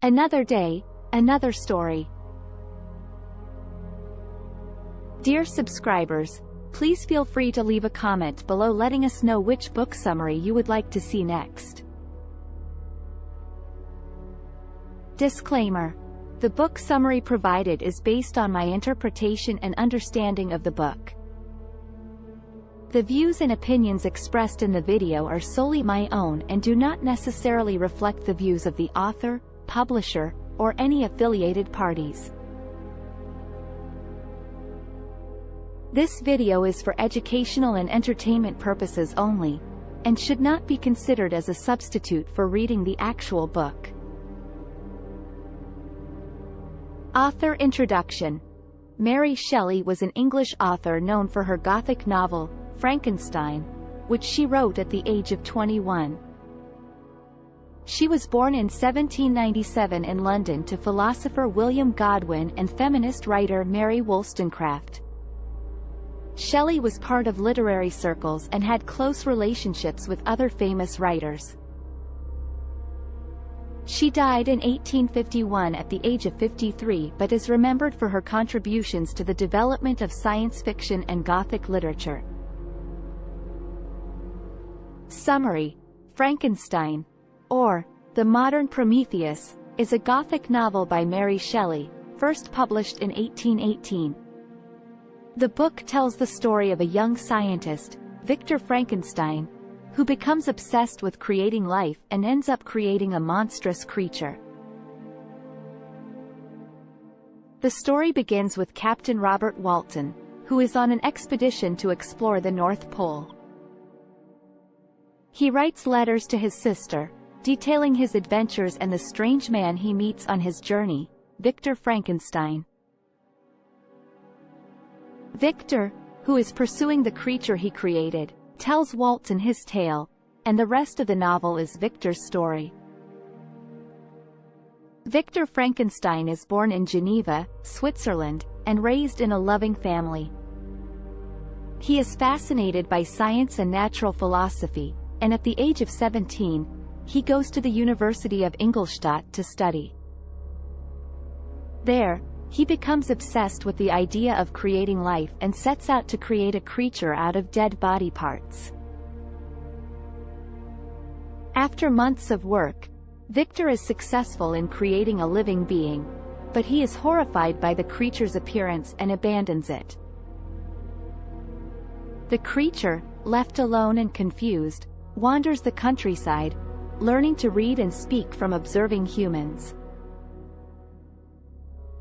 Another day, another story. Dear subscribers, please feel free to leave a comment below letting us know which book summary you would like to see next. Disclaimer: the book summary provided is based on my interpretation and understanding of the book. The views and opinions expressed in the video are solely my own and do not necessarily reflect the views of the author, publisher, or any affiliated parties. This video is for educational and entertainment purposes only, and should not be considered as a substitute for reading the actual book. Author introduction. Mary Shelley was an English author known for her Gothic novel, Frankenstein, which she wrote at the age of 21. She was born in 1797 in London to philosopher William Godwin and feminist writer Mary Wollstonecraft. Shelley was part of literary circles and had close relationships with other famous writers. She died in 1851 at the age of 53 but is remembered for her contributions to the development of science fiction and Gothic literature. Summary: Frankenstein, or The Modern Prometheus, is a Gothic novel by Mary Shelley, first published in 1818. The book tells the story of a young scientist, Victor Frankenstein, who becomes obsessed with creating life and ends up creating a monstrous creature. The story begins with Captain Robert Walton, who is on an expedition to explore the North Pole. He writes letters to his sister, detailing his adventures and the strange man he meets on his journey, Victor Frankenstein. Victor, who is pursuing the creature he created, tells Walton his tale, and the rest of the novel is Victor's story. Victor Frankenstein is born in Geneva, Switzerland, and raised in a loving family. He is fascinated by science and natural philosophy, and at the age of 17, he goes to the University of Ingolstadt to study. There, he becomes obsessed with the idea of creating life and sets out to create a creature out of dead body parts. After months of work, Victor is successful in creating a living being, but he is horrified by the creature's appearance and abandons it. The creature, left alone and confused, wanders the countryside, learning to read and speak from observing humans.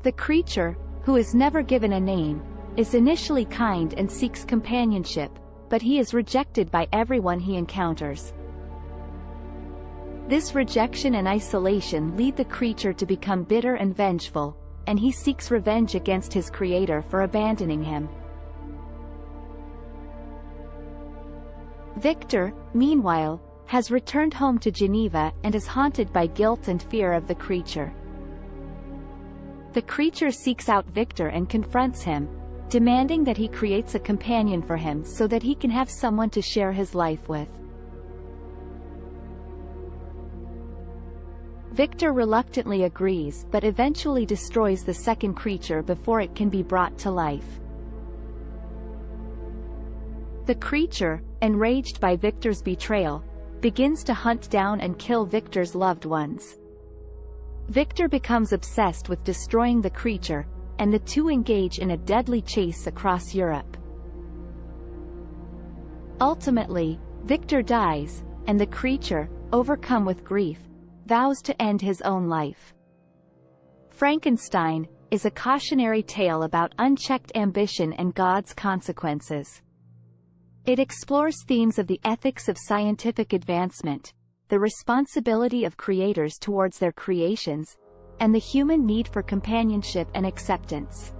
The creature, who is never given a name, is initially kind and seeks companionship, but he is rejected by everyone he encounters. This rejection and isolation lead the creature to become bitter and vengeful, and he seeks revenge against his creator for abandoning him. Victor, meanwhile, has returned home to Geneva and is haunted by guilt and fear of the creature. The creature seeks out Victor and confronts him, demanding that he creates a companion for him so that he can have someone to share his life with. Victor reluctantly agrees but eventually destroys the second creature before it can be brought to life. The creature, enraged by Victor's betrayal, begins to hunt down and kill Victor's loved ones. Victor becomes obsessed with destroying the creature, and the two engage in a deadly chase across Europe. Ultimately, Victor dies, and the creature, overcome with grief, vows to end his own life. Frankenstein is a cautionary tale about unchecked ambition and God's consequences. It explores themes of the ethics of scientific advancement, the responsibility of creators towards their creations, and the human need for companionship and acceptance.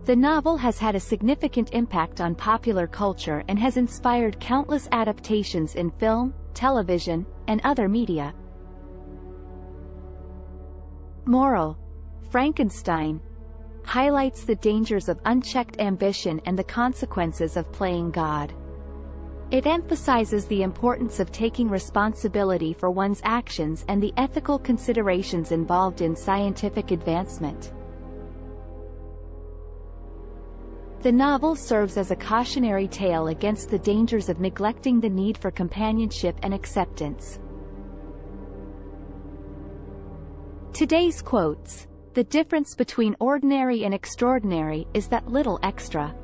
The novel has had a significant impact on popular culture and has inspired countless adaptations in film, television, and other media. Moral: Frankenstein highlights the dangers of unchecked ambition and the consequences of playing God. It emphasizes the importance of taking responsibility for one's actions and the ethical considerations involved in scientific advancement. The novel serves as a cautionary tale against the dangers of neglecting the need for companionship and acceptance. Today's quotes: "The difference between ordinary and extraordinary is that little extra."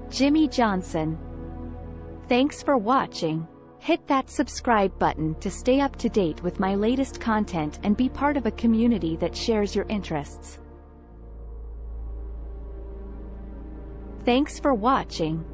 Jimmy Johnson. Thanks for watching. Hit that subscribe button to stay up to date with my latest content and be part of a community that shares your interests. Thanks for watching.